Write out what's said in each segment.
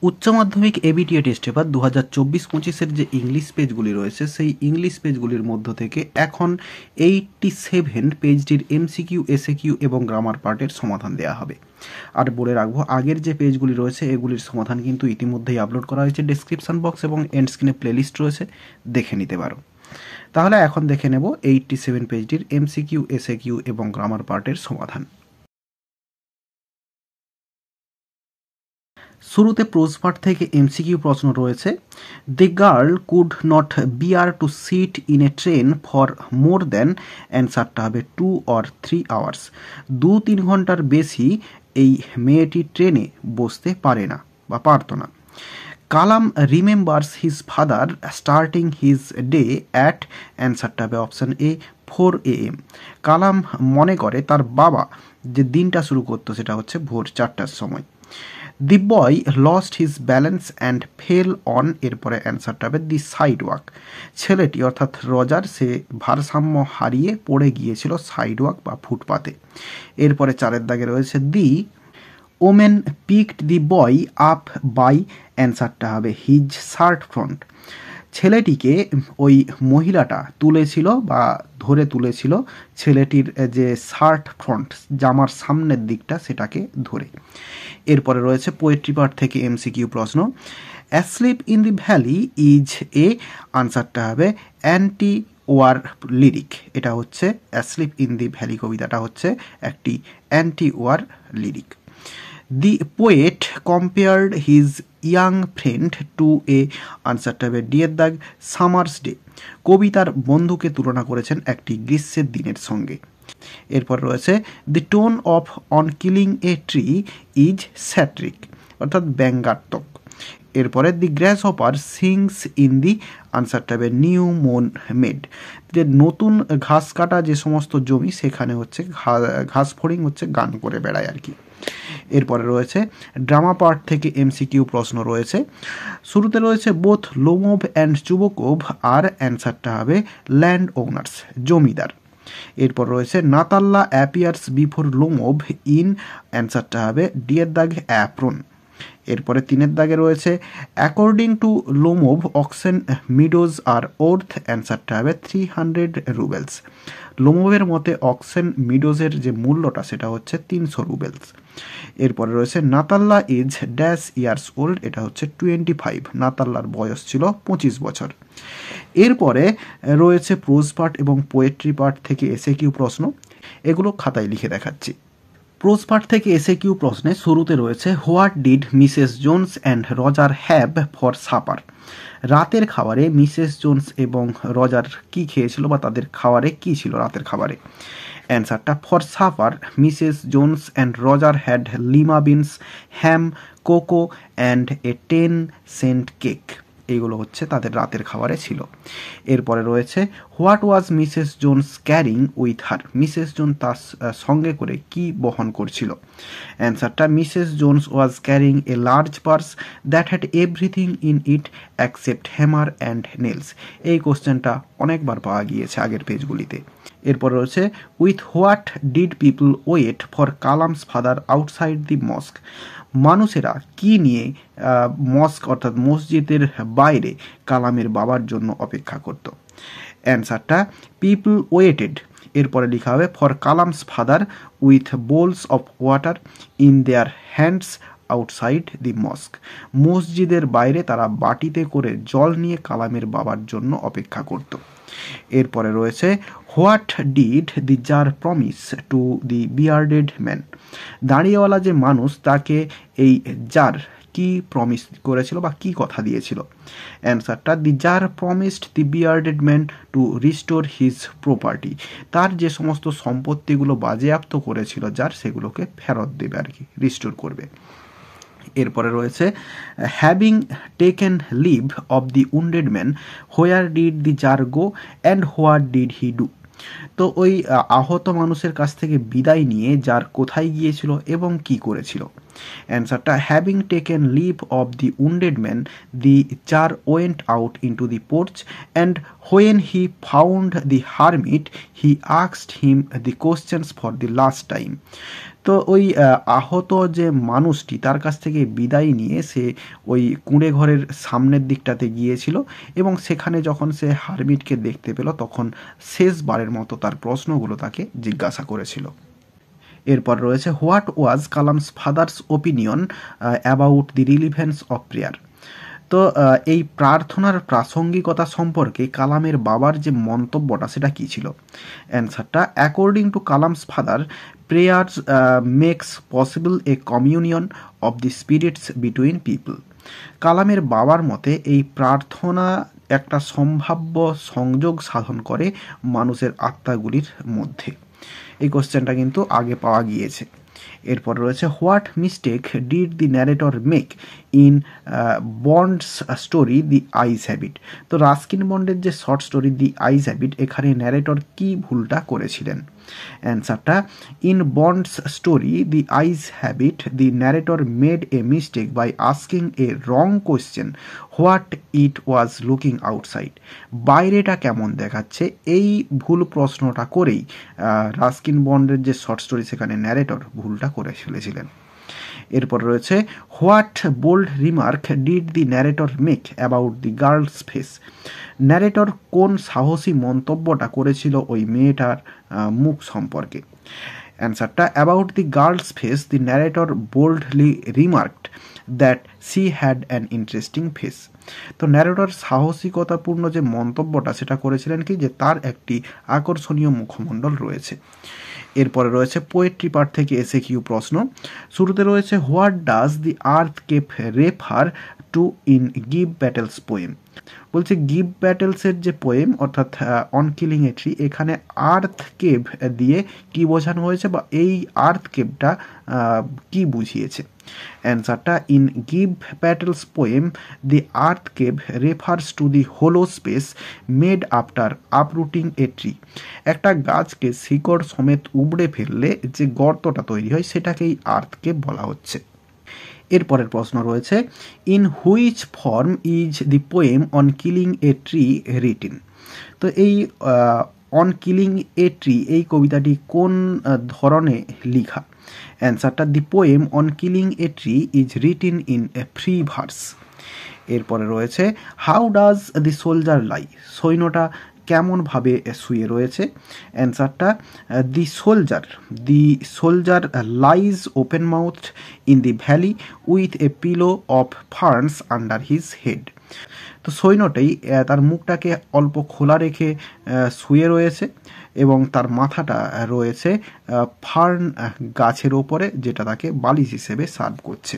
উচ্চ মাধ্যমিক ABTA test paper 2024-25 যে ইংলিশ পেজগুলি রয়েছে সেই ইংলিশ পেজগুলির মধ্য থেকে এখন 87 পেজটির এমসিকিউ, এসএকিউ এবং গ্রামার পার্টের সমাধান দেওয়া হবে। আর বলে রাখবো, আগের যে পেজগুলি রয়েছে এগুলির সমাধান কিন্তু ইতিমধ্যেই আপলোড করা হয়েছে ডেসক্রিপশন বক্স এবং এন্ড স্ক্রিনে প্লেলিস্ট রয়েছে, দেখে নিতে পারো। তাহলে এখন দেখে নেব 87 পেজটির এমসিকিউ, এসএকিউ এবং গ্রামার পার্টের সমাধান। শুরুতে প্রোজ পার্ট থেকে এমসিকিউ প্রশ্ন রয়েছে। The girl could not bear to sit in a train for more than, অ্যান্সারটা হবে 2 or 3 hours। 2-3 ঘন্টার বেশি এই মেয়েটি ট্রেনে বসতে পারে না বা পারতো না। Kalam remembers his father starting his day at, অ্যান্সারটা হবে অপশান এ 4 AM। কালাম মনে করে তার বাবা যে দিনটা শুরু করতো সেটা হচ্ছে ভোর 4টার সময়। The boy lost his balance and fell on, এরপরে অ্যান্সারটা হবে দি সাইড ওয়াক। ছেলেটি অর্থাৎ রজার সে ভারসাম্য হারিয়ে পড়ে গিয়েছিল সাইড ওয়াক বা ফুটপাতে। এরপরে 4 দাগে রয়েছে the woman picked the boy up by, অ্যান্সারটা হবে হিজ শার্ট ফ্রন্ট। ছেলেটিকে ওই মহিলাটা তুলেছিল বা ধরে তুলেছিল ছেলেটির যে শার্ট ফ্রন্ট, জামার সামনের দিকটা, সেটাকে ধরে। এরপরে রয়েছে পোয়েট্রি পার্ট থেকে এমসিকিউ প্রশ্ন। Asleep in the valley is a, আনসারটা হবে অ্যান্টি ওয়ার লিরিক। এটা হচ্ছে অ্যাসলিপ ইন দি ভ্যালি কবিতাটা হচ্ছে একটি anti war lyric. The poet compared his young friend to a, আনসারটা হবে ডি এর দাগ সামার্স ডে। কবি তার বন্ধুকে তুলনা করেছেন একটি গ্রীষ্মের দিনের সঙ্গে। এরপর রয়েছে the tone of on killing a tree is satiric, অর্থাৎ ব্যঙ্গাত্মক। এরপরে the grasshopper sings in the, আনসারটা হবে নিউ মোন মেড। যে নতুন ঘাস কাটা যে সমস্ত জমি সেখানে হচ্ছে ঘাস ফড়িং হচ্ছে গান করে বেড়ায় আর কি। এরপরে রয়েছে ড্রামা পার্ট থেকে এমসিকিউ প্রশ্ন রয়েছে। শুরুতে রয়েছে বোথ লোমোভ অ্যান্ড চুবকোভ আর, অ্যান্সারটা হবে ল্যান্ড ওনার্স, জমিদার। এরপর রয়েছে নাতাল্লা অ্যাপিয়ার্স বিফোর লোমোভ ইন, অ্যান্সারটা হবে ডি এর দাগ অ্যাপ্রন। এরপরে 3 দাগে রয়েছে according to Lomov Oxen Meadows are worth, অ্যান্সারটা হবে 300 রুবেলস। লোমোভের মতে অক্সেন মিডোজের যে মূল্যটা সেটা হচ্ছে 300 রুবেলস। এরপরে রয়েছে নাতাল্লা ইজ ড্যাশ ইয়ার্স ওল্ড, এটা হচ্ছে 25, নাতাল্লার বয়স ছিল 25 বছর। এরপরে রয়েছে প্রোজ পার্ট এবং পোয়েট্রি পার্ট থেকে এসএকিউ প্রশ্ন, এগুলো খাতায় লিখে দেখাচ্ছি। প্রোজ পার্ট থেকে এসএকিউ প্রশ্নে শুরুতে রয়েছে what did Mrs Jones and Roger have for supper. রাতের খাবারে মিসেস জোনস এবং রজার কি খেয়েছিল বা তাদের খাবারে কি ছিল রাতের খাবারে। অ্যান্সারটা for supper Mrs Jones and Roger had lima beans, ham, cocoa and a 10 cent cake. এইগুলো হচ্ছে তাদের রাতের খাবারে ছিল। এরপরে রয়েছে what was Mrs Jones carrying with her. Mrs Jones তার সঙ্গে করে কি বহন করছিল। অ্যান্সারটা Mrs Jones was carrying a large purse that had everything in it except hammer and nails. এই কোশ্চেনটা অনেকবার পাওয়া গিয়েছে আগের পেজগুলিতে। এরপর রয়েছে with what did people wait for Kalam's father outside the mosque. মানুষেরা কি নিয়ে মস্ক অর্থাৎ মসজিদের বাইরে কালামের বাবার জন্য অপেক্ষা করত। অ্যান্সারটা পিপল ওয়েটেড। এরপরে লেখা হবে for Kalam's father with bowls of water in their hands outside the mosque. মসজিদের বাইরে তারা বাটিতে করে জল নিয়ে কালামের বাবার জন্য অপেক্ষা করত। এরপরে রয়েছে what did the tsar promise to the bearded man. দাঁড়িয়েওয়ালা যে মানুষ তাকে এই জার কি প্রমিস করেছিল বা কি কথা দিয়েছিল। অ্যান্সারটা the tsar promised the bearded man to restore his property. তার যে সমস্ত সম্পত্তিগুলো বাজেয়াপ্ত করেছিল জার সেগুলোকে ফেরত দেবে আর কি, রিস্টোর করবে। এরপরে রয়েছে having taken leave of the wounded man where did the tsar go and what did he do. তো ওই আহত মানুষের কাছ থেকে বিদায় নিয়ে জার কোথায় গিয়েছিল এবং কি করেছিল। অ্যান্সারটা having taken leave of the wounded man the tsar went out into the porch and when he found the hermit he asked him the questions for the last time. তো ওই আহত যে মানুষটি তার কাছ থেকে বিদায় নিয়ে সে ওই কুঁড়ে ঘরের সামনের দিকটাতে গিয়েছিল এবং সেখানে যখন সে হারমিটকে দেখতে পেল তখন শেষবারের মতো তার প্রশ্নগুলো তাকে জিজ্ঞাসা করেছিল। এরপর রয়েছে what was Kalam's father's opinion about the relevance of prayer. তো এই প্রার্থনার প্রাসঙ্গিকতা সম্পর্কে কালামের বাবার যে মন্তব্যটা সেটা কী ছিল? অ্যান্সারটা according to Kalam's father prayers makes possible a communion of the spirits between people. কালামের বাবার মতে এই প্রার্থনা একটা সম্ভাব্য সংযোগ সাধন করে মানুষের আত্মাগুলির মধ্যে। এই কোশ্চেনটা কিন্তু আগে পাওয়া গিয়েছে। এরপর রয়েছে what mistake did the narrator make in Bond's story the eyes have it. তো রাস্কিন বন্ডের যে short story the eyes have it এখানে ন্যারেটর কি ভুলটা করেছিলেন? অ্যান্সারটা in Bond's story the eyes have it the narrator made a mistake by asking a wrong question what it was looking outside. বাইরেটা কেমন দেখাচ্ছে এই ভুল প্রশ্নটা করেই রাস্কিন বন্ডের যে শর্ট স্টোরি সেখানে ন্যারেটর ভুলটা করে ফেলেছিলেন। এরপর রয়েছে what bold remark did the narrator make about the girl's face. Narrator কোন সাহসী মন্তব্যটা করেছিল ওই মেয়েটার মুখ সম্পর্কে? অ্যান্সারটা about the girl's face the narrator boldly remarked that she had an interesting face. তো ন্যারেটর সাহসিকতাপূর্ণ যে মন্তব্যটা সেটা করেছিলেন কি যে তার একটি আকর্ষণীয় মুখমণ্ডল রয়েছে। এরপরে রয়েছে পোয়েট্রি পার্ট থেকে এসে কিউ প্রশ্ন। শুরুতে রয়েছে what does the earth cape refer to in give battles poem. বলছে গিভ ব্যাটেলসের যে পোয়েম অর্থাৎ অন কিলিং এ ট্রি এখানে আর্থ কেভ দিয়ে কি বোঝানো হয়েছে বা এই আর্থ কেভটা কি বুঝিয়েছে? অ্যান্সারটা in give battles poem the earth cave refers to the hollow space made after uprooting a tree. একটা গাছকে শিকড় সমেত উবড়ে ফেললে যে গর্তটা তৈরি হয় সেটাকেই আর্থ কেভ বলা হচ্ছে। এরপরের প্রশ্ন রয়েছে in which form is the poem on killing a tree written. তো এই অন কিলিং এ ট্রি এই কবিতাটি কোন ধরনে লিখা? অ্যান্সারটা the poem on killing a tree is written in a free verse. এরপরে রয়েছে how does the soldier lie. সৈন্যটা কেমনভাবে শুয়ে রয়েছে? অ্যান্সারটা the soldier lies open mouth in the valley with a pillow of ferns under his head. তো সৈন্যটাই তার মুখটাকে অল্প খোলা রেখে শুয়ে রয়েছে এবং তার মাথাটা রয়েছে ফার্ন গাছের ওপরে যেটা তাকে বালিশ হিসেবে সার্ভ করছে।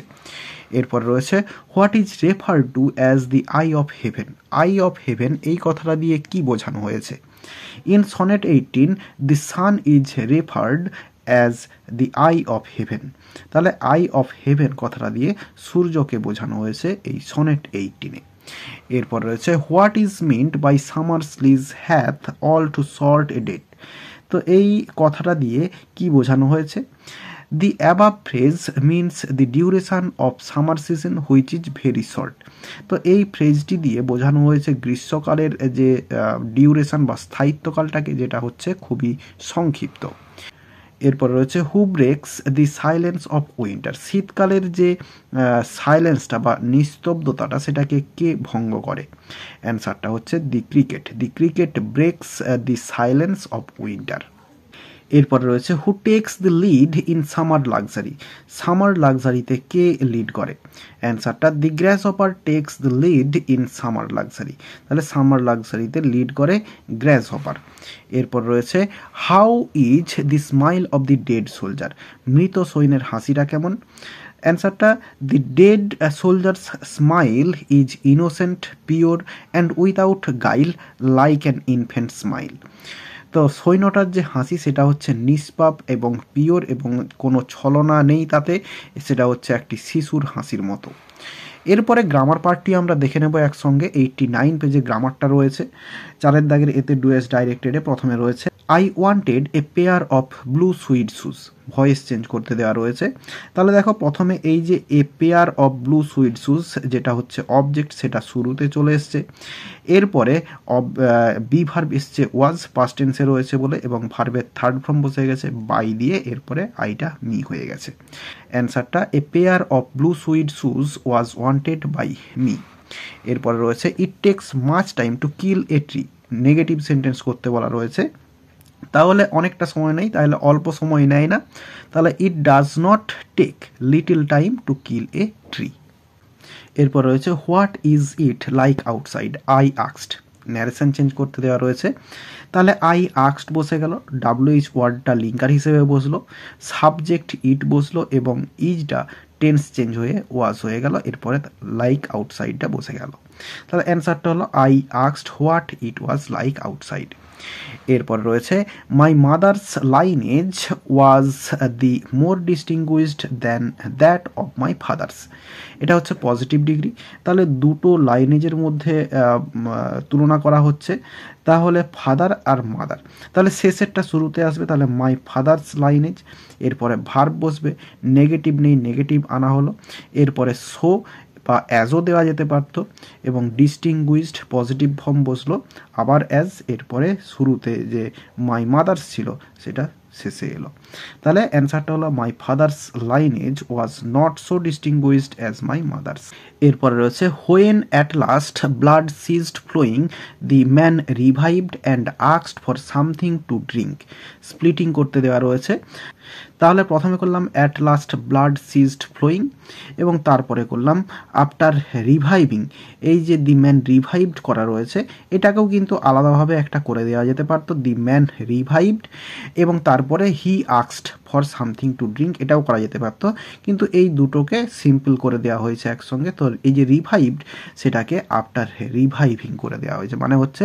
এরপর রয়েছে what is refer to as the eye of heaven. Eye of heaven এই কথাটা দিয়ে কি বোঝানো হয়েছে? In sonnet 18 the sun is referred as the eye of heaven. তাহলে আই অফ হেভেন কথাটা দিয়ে সূর্যকে বোঝানো হয়েছে এই সনেট 18-এ। এরপর রয়েছে what is meant by summer's lease hath all too short a date. তো এই কথাটা দিয়ে কি বোঝানো হয়েছে? The above phrase means the duration of summer season which is very short. তো এই ফ্রেজটি দিয়ে বোঝানো হয়েছে গ্রীষ্মকালের যে ডিউরেশন বা স্থায়িত্বকালটাকে যেটা হচ্ছে খুবই সংক্ষিপ্ত। এরপর রয়েছে who breaks the silence of winter. শীতকালের যে সাইলেন্সটা বা নিস্তব্ধতাটা সেটাকে কে ভঙ্গ করে? অ্যান্সারটা হচ্ছে the cricket breaks the silence of winter. এরপরে রয়েছে who takes the lead in summer luxury. Summer লাক্সারিতে কে লিড করে? অ্যান্সারটা the grasshopper takes the lead in summer luxury. তাহলে সামার লাক্সারিতে লিড করে গ্র্যাসহপার। এরপর রয়েছে how is the smile of the dead soldier. মৃত সৈন্যের হাসিটা কেমন? অ্যান্সারটা the dead soldier's smile is innocent pure and without guile like an infant smile. তো সৈন্যটার যে হাসি সেটা হচ্ছে নিষ্পাপ এবং পিওর এবং কোনো ছলনা নেই তাতে, সেটা হচ্ছে একটি শিশুর হাসির মতো। এরপরে গ্রামার পার্টটি আমরা দেখে নেব একসঙ্গে। 89 পেজে গ্রামারটা রয়েছে। 4 দাগের এতে ডুয়েস ডাইরেক্টেডে প্রথমে রয়েছে I wanted a pair of blue suede shoes, voice change করতে দেওয়া রয়েছে। তাহলে দেখো প্রথমে এই যে এ pair of blue suede shoes যেটা হচ্ছে অবজেক্ট সেটা শুরুতে চলে এসছে, এরপরে বি ভার্ব এসছে ওয়াজ পাস্ট টেন্সে রয়েছে বলে এবং ভার্বের থার্ড ফর্ম বসে গেছে বাই দিয়ে, এরপরে আইটা মি হয়ে গেছে। অ্যান্সারটা a pair of blue suede shoes was wanted by me. এরপরে রয়েছে it takes much time to kill a tree, negative sentence করতে বলা রয়েছে। তাহলে অনেকটা সময় নেই, তাহলে অল্প সময় নেয় না, তাহলে it does not take little time to kill a tree. এরপর রয়েছে what is it like outside, I আক্সড, ন্যারেশন চেঞ্জ করতে দেওয়া রয়েছে। তাহলে আই আক্সড বসে গেল, ডাব্লিউএইচ ওয়ার্ডটা লিঙ্কার হিসেবে বসলো, সাবজেক্ট ইট বসলো এবং ইজটা টেন্স চেঞ্জ হয়ে ওয়াজ হয়ে গেল, এরপরে লাইক আউটসাইডটা বসে গেল। তাহলে অ্যান্সারটা হলো আই আক্সড what it was like outside. এরপর রয়েছে my mother's lineage was the more distinguished than that of my father's, এটা হচ্ছে পজিটিভ ডিগ্রি। তাহলে দুটো লাইনেজের মধ্যে তুলনা করা হচ্ছে, তাহলে ফাদার আর মাদার, তাহলে শেষেরটা শুরুতে আসবে, তাহলে মাই ফাদার্স লাইনেজ, এরপরে ভার্ব বসবে, নেগেটিভ নেই নেগেটিভ আনা হলো, এরপরে সো বা অ্যাজও দেওয়া যেতে পারত এবং ডিস্টিংগুইশড পজিটিভ ফর্ম বসলো, আবার অ্যাজ, এরপরে শুরুতে যে মাই মাদার্স ছিল সেটা শেষে এলো। তাহলে অ্যান্সারটা হলো my father's lineage was not so distinguished as my mother's. এরপরে রয়েছে when at last blood ceased flowing the man revived and asked for something to drink, splitting করতে দেওয়া রয়েছে। তাহলে প্রথমে করলাম at last blood ceased flowing এবং তারপরে করলাম আফটার রিভাইভিং, এই যে দি ম্যান রিভাইভড করা রয়েছে এটাকেও কিন্তু আলাদাভাবে একটা করে দেওয়া যেতে পারতো, দি ম্যান রিভাইভড, এবং তারপরে he asked for something to drink, এটাও করা যেতে পারতো, কিন্তু এই দুটোকে সিম্পল করে দেওয়া হয়েছে একসঙ্গে। তো এই যে রিভাইভড সেটাকে আফটার রিভাইভিং করে দেওয়া হয়েছে, মানে হচ্ছে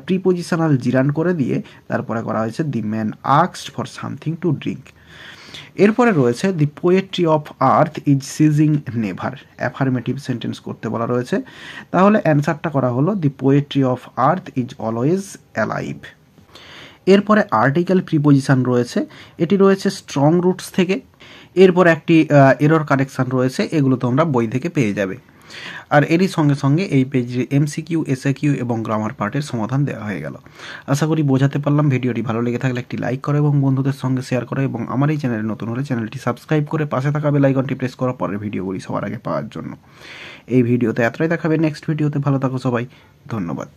প্রিপোজিশনাল জিরান করে দিয়ে তারপরে করা হয়েছে the man asked for something to drink. এরপরে রয়েছে the poetry of earth is ceasing never, affirmative sentence করতে বলা রয়েছে। তাহলে অ্যান্সারটা করা হলো the poetry of earth is always alive. এরপরে আর্টিকেল প্রিপোজিশন রয়েছে, এটি রয়েছে স্ট্রং রুটস থেকে। এরপর একটি এরর কারেকশান রয়েছে, এগুলো তোমরা বই থেকে পেয়ে যাবে। আর এরই সঙ্গে সঙ্গে এই পেজে এমসিকিউ, এসএকিউ এবং গ্রামার পার্টের সমাধান দেওয়া হয়ে গেল। আশা করি বোঝাতে পারলাম। ভিডিওটি ভালো লেগে থাকলে একটি লাইক করো এবং বন্ধুদের সঙ্গে শেয়ার করো এবং আমার এই চ্যানেলে নতুন হলে চ্যানেলটি সাবস্ক্রাইব করে পাশে থাকা বেল আইকনটি প্রেস করো পরের ভিডিওগুলি সবার আগে পাওয়ার জন্য। এই ভিডিওতে এতটাই দেখাবে, নেক্সট ভিডিওতে ভালো থাকো সবাই, ধন্যবাদ।